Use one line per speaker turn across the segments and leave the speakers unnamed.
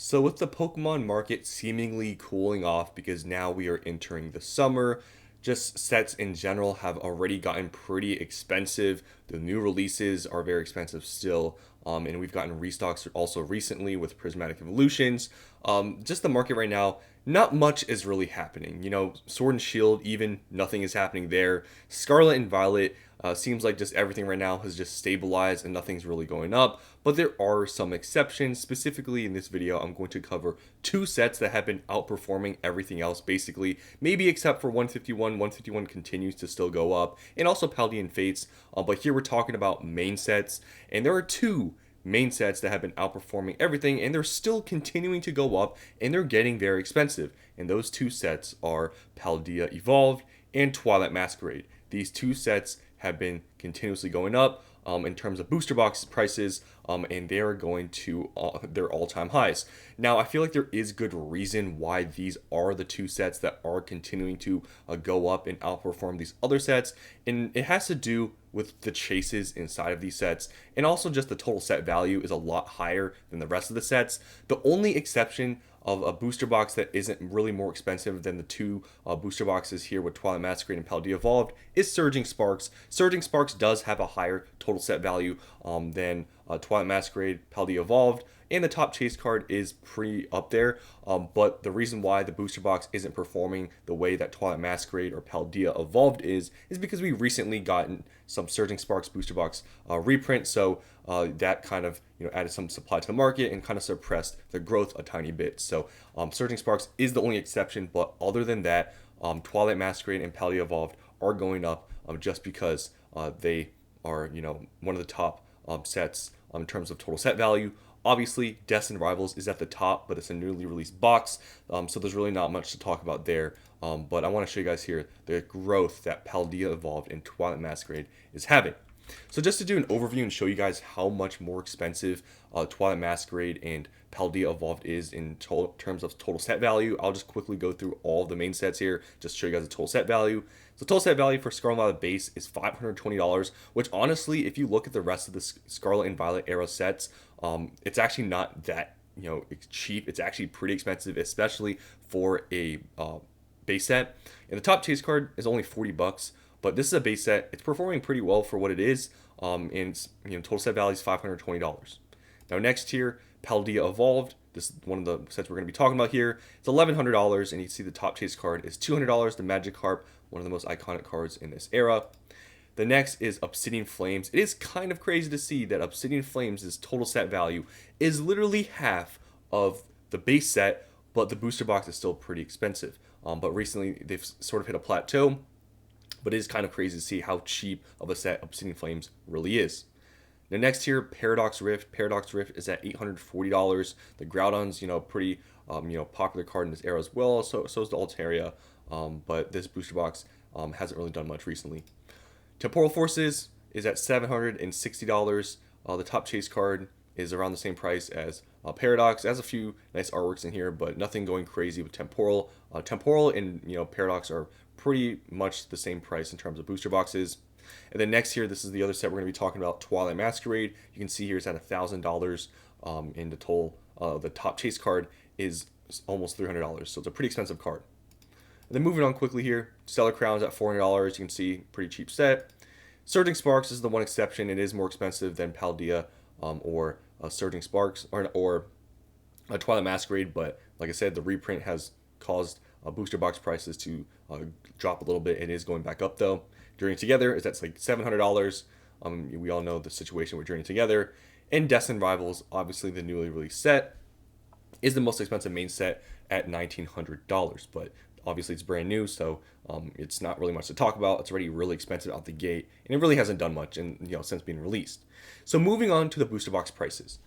So, with the Pokemon market seemingly cooling off because now we are entering the summer, just sets in general have already gotten pretty expensive. The new releases are very expensive still. And we've gotten restocks also recently with Prismatic Evolutions. Just the market right now, not much is really happening. Sword and Shield, even nothing is happening there. Scarlet and Violet, seems like just everything right now has just stabilized and nothing's really going up. But there are some exceptions. Specifically in this video, I'm going to cover two sets that have been outperforming everything else basically, maybe except for 151. 151 continues to still go up, and also Paldean Fates. But here we're talking about main sets, and there are two main sets that have been outperforming everything, and they're still continuing to go up, and they're getting very expensive. And those two sets are Paldea Evolved and Twilight Masquerade. These two sets have been continuously going up in terms of booster box prices, and they are going to their all-time highs. Now, I feel like there is good reason why these are the two sets that are continuing to go up and outperform these other sets, and it has to do with the chases inside of these sets, and also just the total set value is a lot higher than the rest of the sets. The only exception of a booster box that isn't really more expensive than the two booster boxes here with Twilight Masquerade and Paldea Evolved is Surging Sparks. Surging Sparks does have a higher total set value than Twilight Masquerade, Paldea Evolved, and the top chase card is pretty up there. But the reason why the booster box isn't performing the way that Twilight Masquerade or Paldea Evolved is because we recently gotten some Surging Sparks booster box reprint. So that kind of added some supply to the market and kind of suppressed the growth a tiny bit. So Surging Sparks is the only exception, but other than that, Twilight Masquerade and Paldea Evolved are going up just because they are one of the top sets in terms of total set value. Obviously, Destined Rivals is at the top, but it's a newly released box, so there's really not much to talk about there. But I want to show you guys here the growth that Paldea Evolved and Twilight Masquerade is having. So just to do an overview and show you guys how much more expensive Twilight Masquerade and Paldea Evolved is in terms of total set value, I'll just quickly go through all of the main sets here, just to show you guys the total set value. So total set value for Scarlet and Violet base is $520, which honestly, if you look at the rest of the Scarlet and Violet era sets, it's actually not that it's cheap. It's actually pretty expensive, especially for a base set. And the top chase card is only $40. But this is a base set. It's performing pretty well for what it is. And total set value is $520. Now next here, Paldea Evolved. This is one of the sets we're going to be talking about here. It's $1,100, and you can see the top chase card is $200. The Magikarp, one of the most iconic cards in this era. The next is Obsidian Flames. It is kind of crazy to see that Obsidian Flames' total set value is literally half of the base set, but the booster box is still pretty expensive. But recently they've sort of hit a plateau. But it is kind of crazy to see how cheap of a set Obsidian Flames really is. Now next here, Paradox Rift. Paradox Rift is at $840. The Groudon's, pretty, popular card in this era as well. So is the Altaria. But this booster box hasn't really done much recently. Temporal Forces is at $760. The top chase card is around the same price as Paradox. It has a few nice artworks in here, but nothing going crazy with Temporal. Temporal and Paradox are pretty much the same price in terms of booster boxes. And then next here, this is the other set we're going to be talking about, Twilight Masquerade. You can see here it's at $1,000, and the total, the top chase card is almost $300. So it's a pretty expensive card. And then moving on quickly here, Stellar Crown's at $400. You can see pretty cheap set. Surging Sparks is the one exception. It is more expensive than Paldea or Surging Sparks or Twilight Masquerade, but like I said, the reprint has caused booster box prices to drop a little bit. It is going back up though. Journey Together is at like $700. We all know the situation with Journey Together. And Destined Rivals, obviously the newly released set, is the most expensive main set at $1,900. But obviously it's brand new, so it's not really much to talk about. It's already really expensive out the gate, and it really hasn't done much since being released. So moving on to the booster box prices.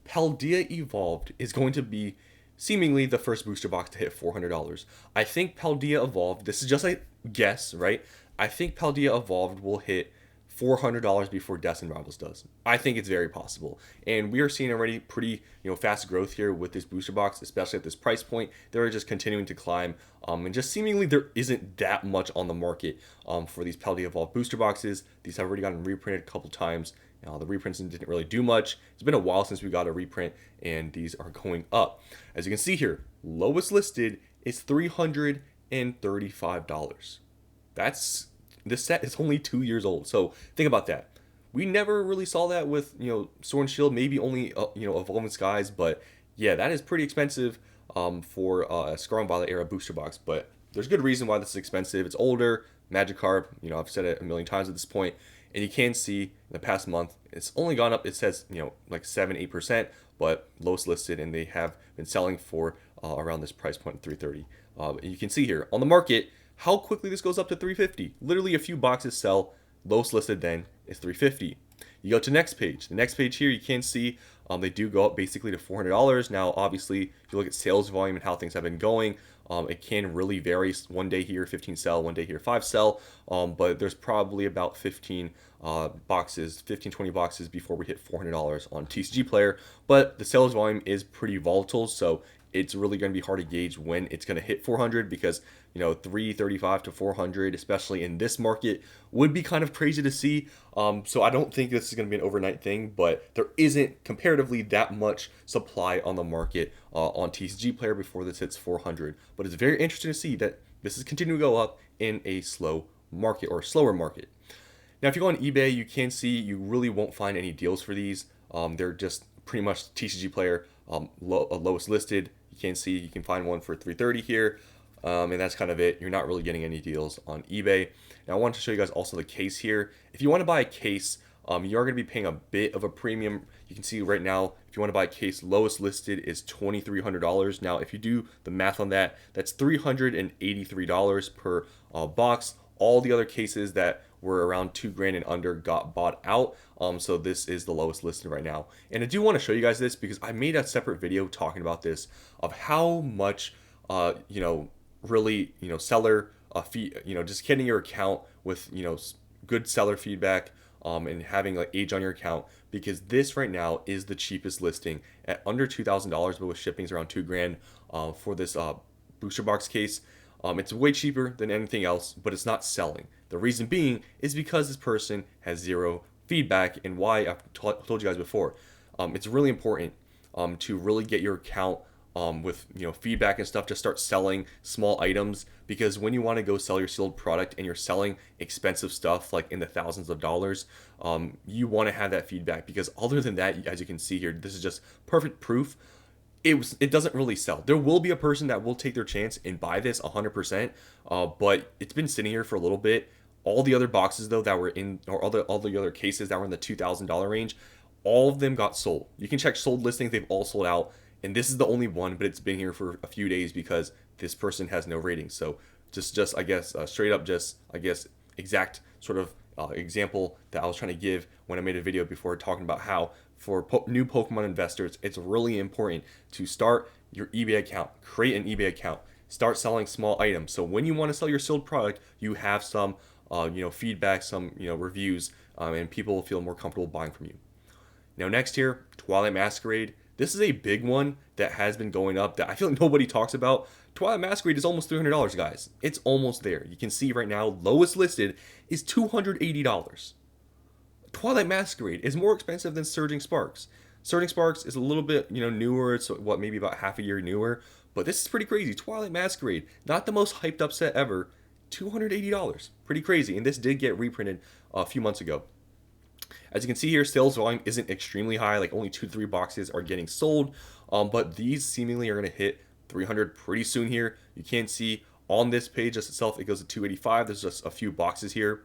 Paldea Evolved is going to be seemingly the first booster box to hit $400. I think Paldea Evolved, this is just a guess, right? I think Paldea Evolved will hit $400 before Destined Rivals does. I think it's very possible. And we are seeing already pretty fast growth here with this booster box, especially at this price point. They're just continuing to climb. And just seemingly there isn't that much on the market for these Paldea Evolved booster boxes. These have already gotten reprinted a couple times. The reprints didn't really do much. It's been a while since we got a reprint, and these are going up. As you can see here, lowest listed is $335. This set is only 2 years old. So think about that. We never really saw that with Sword and Shield, maybe only Evolving Skies, but yeah, that is pretty expensive for a Scarlet Violet era booster box. But there's good reason why this is expensive. It's older. Magikarp, I've said it a million times at this point, and you can see in the past month it's only gone up. It says like 7-8%, but lowest listed, and they have been selling for around this price point, 330. You can see here on the market how quickly this goes up to 350. Literally a few boxes sell. Lowest listed then is 350. You go to next page. The next page here, you can see they do go up basically to $400. Now, obviously, if you look at sales volume and how things have been going, it can really vary. One day here, 15 sell, one day here, 5 sell. But there's probably about 15 boxes, 20 boxes before we hit $400 on TCG Player. But the sales volume is pretty volatile, so it's really going to be hard to gauge when it's going to hit 400 because 335 to 400, especially in this market, would be kind of crazy to see. So I don't think this is going to be an overnight thing, but there isn't comparatively that much supply on the market on TCG Player before this hits 400. But it's very interesting to see that this is continuing to go up in a slow market or slower market. Now, if you go on eBay, you can see you really won't find any deals for these. They're just pretty much TCG Player lowest listed. You can see you can find one for 330 here, and that's kind of it. You're not really getting any deals on eBay. Now I want to show you guys also the case here. If you want to buy a case, you are going to be paying a bit of a premium. You can see right now, if you want to buy a case, lowest listed is $2,300. Now, if you do the math on that, that's $383 per box. All the other cases that were around $2,000 and under got bought out. So this is the lowest listed right now. And I do want to show you guys this because I made a separate video talking about this, of how much, really, seller fee, just getting your account with, good seller feedback, and having like age on your account, because this right now is the cheapest listing at under $2,000, but with shipping's around $2,000 for this booster box case. It's way cheaper than anything else, but it's not selling. The reason being is because this person has zero feedback, and why I've told you guys before. It's really important to really get your account with feedback and stuff to start selling small items, because when you want to go sell your sealed product and you're selling expensive stuff like in the thousands of dollars, you want to have that feedback, because other than that, as you can see here, this is just perfect proof. It doesn't really sell. There will be a person that will take their chance and buy this 100%, but it's been sitting here for a little bit. All the other boxes though that were in, or all the other cases that were in the $2,000 range, all of them got sold. You can check sold listings; they've all sold out, and this is the only one, but it's been here for a few days because this person has no ratings. So just I guess straight up, just I guess exact sort of example that I was trying to give when I made a video before, talking about how for new Pokemon investors, it's really important to start your eBay account, create an eBay account, start selling small items. So when you want to sell your sealed product, you have some, feedback, some, reviews, and people will feel more comfortable buying from you. Now next here, Twilight Masquerade. This is a big one that has been going up that I feel like nobody talks about. Twilight Masquerade is almost $300, guys. It's almost there. You can see right now, lowest listed is $280. Twilight Masquerade is more expensive than Surging Sparks. Surging Sparks is a little bit, newer. It's maybe about half a year newer. But this is pretty crazy. Twilight Masquerade, not the most hyped up set ever, $280. Pretty crazy. And this did get reprinted a few months ago. As you can see here, sales volume isn't extremely high. Like only 2 to 3 boxes are getting sold. But these seemingly are going to hit 300 pretty soon here. You can see on this page just itself, it goes to 285. There's just a few boxes here.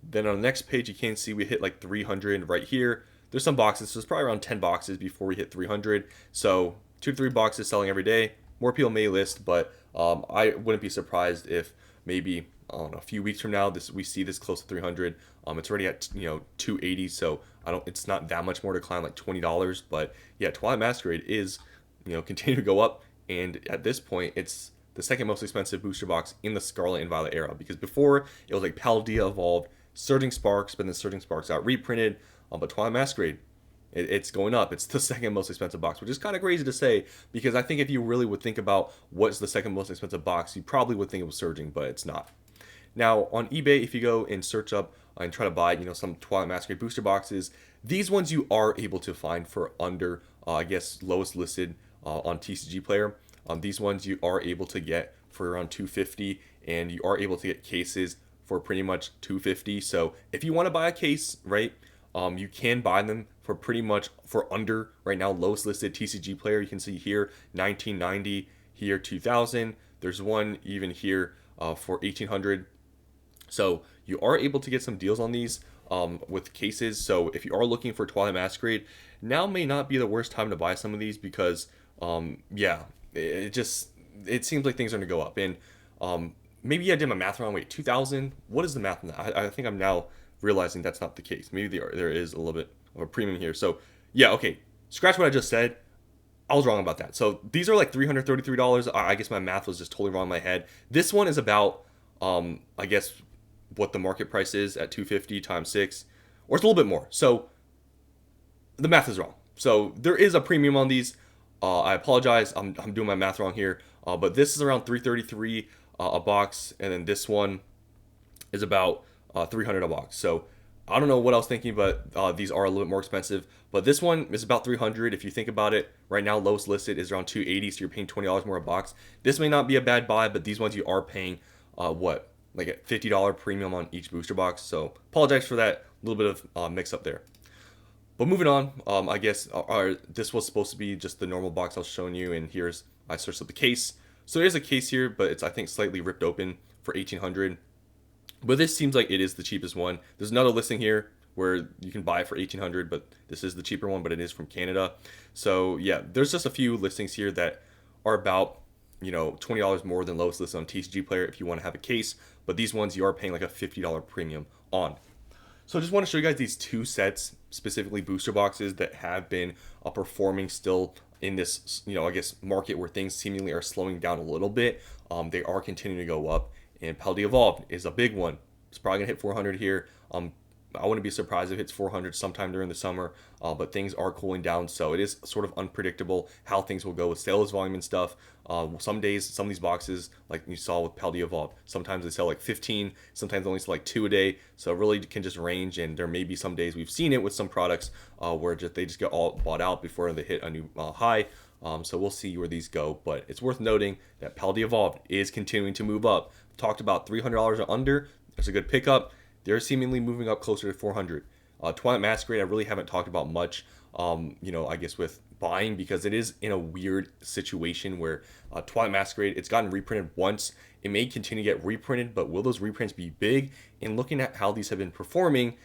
Then on the next page, you can see we hit like 300 right here. There's some boxes, so it's probably around 10 boxes before we hit 300. So 2 to 3 boxes selling every day. More people may list, but I wouldn't be surprised if maybe, I don't know, a few weeks from now we see this close to 300. It's already at 280, so it's not that much more to climb, like $20. But yeah, Twilight Masquerade is continue to go up, and at this point it's the second most expensive booster box in the Scarlet and Violet era, because before it was like Paldea Evolved, Surging Sparks, but then Surging Sparks got reprinted. But Twilight Masquerade, it's going up. It's the second most expensive box, which is kind of crazy to say, because I think if you really would think about what's the second most expensive box, you probably would think it was Surging, but it's not. Now on eBay, if you go and search up and try to buy, some Twilight Masquerade booster boxes, these ones you are able to find for under, I guess, lowest listed on TCG Player. These ones you are able to get for around 250, and you are able to get cases for pretty much 250. So if you want to buy a case, right, you can buy them for pretty much for under right now lowest listed TCG Player. You can see here 1990, here 2000. There's one even here for 1800. So you are able to get some deals on these with cases. So if you are looking for Twilight Masquerade, now may not be the worst time to buy some of these because yeah, it seems like things are gonna go up. And maybe I did my math wrong. Wait, 2000? What is the math on that? I think I'm now realizing that's not the case. Maybe there is a little bit of a premium here. So yeah, okay. Scratch what I just said. I was wrong about that. So these are like $333. I guess my math was just totally wrong in my head. This one is about I guess what the market price is at 250 times 6, or it's a little bit more. So the math is wrong. So there is a premium on these. I apologize. I'm doing my math wrong here. But this is around 333 a box, and then this one is about 300 a box. So I don't know what I was thinking, but these are a little bit more expensive. But this one is about 300. If you think about it, right now lowest listed is around 280, so you're paying $20 more a box. This may not be a bad buy, but these ones you are paying like a $50 premium on each booster box. So apologize for that little bit of mix up there. But moving on, I guess this was supposed to be just the normal box I was showing you, and I searched up the case. So there's a case here, but it's I think slightly ripped open for 1800. But this seems like it is the cheapest one. There's another listing here where you can buy it for 1800, but this is the cheaper one, but it is from Canada. So yeah, there's just a few listings here that are about $20 more than lowest listed on TCG Player if you want to have a case. But these ones you are paying like a $50 premium on. So I just want to show you guys these two sets, specifically booster boxes that have been performing still in this, I guess, market where things seemingly are slowing down a little bit. They are continuing to go up, and Paldea Evolved is a big one. It's probably gonna hit 400 here. I wouldn't be surprised if it hits 400 sometime during the summer, but things are cooling down, so it is sort of unpredictable how things will go with sales volume and stuff. Some days, some of these boxes, like you saw with Paldea Evolved, sometimes they sell like 15, sometimes only sell like 2 a day, so it really can just range, and there may be some days, we've seen it with some products where they just get all bought out before they hit a new high. So we'll see where these go, but it's worth noting that Paldea Evolved is continuing to move up. Talked about $300 or under. It's a good pickup. They're seemingly moving up closer to 400. Twilight Masquerade, I really haven't talked about much, I guess with buying, because it is in a weird situation where Twilight Masquerade, it's gotten reprinted once. It may continue to get reprinted, but will those reprints be big? And looking at how these have been performing,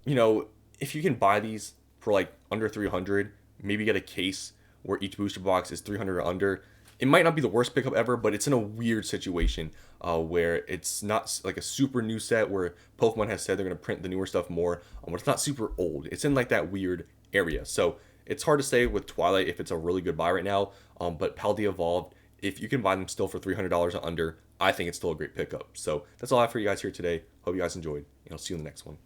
if you can buy these for like under 300, maybe get a case where each booster box is 300 or under, it might not be the worst pickup ever, but it's in a weird situation where it's not like a super new set where Pokemon has said they're going to print the newer stuff more, but it's not super old. It's in like that weird area. So it's hard to say with Twilight if it's a really good buy right now, but Paldea Evolved, if you can buy them still for $300 or under, I think it's still a great pickup. So that's all I have for you guys here today. Hope you guys enjoyed, and I'll see you in the next one.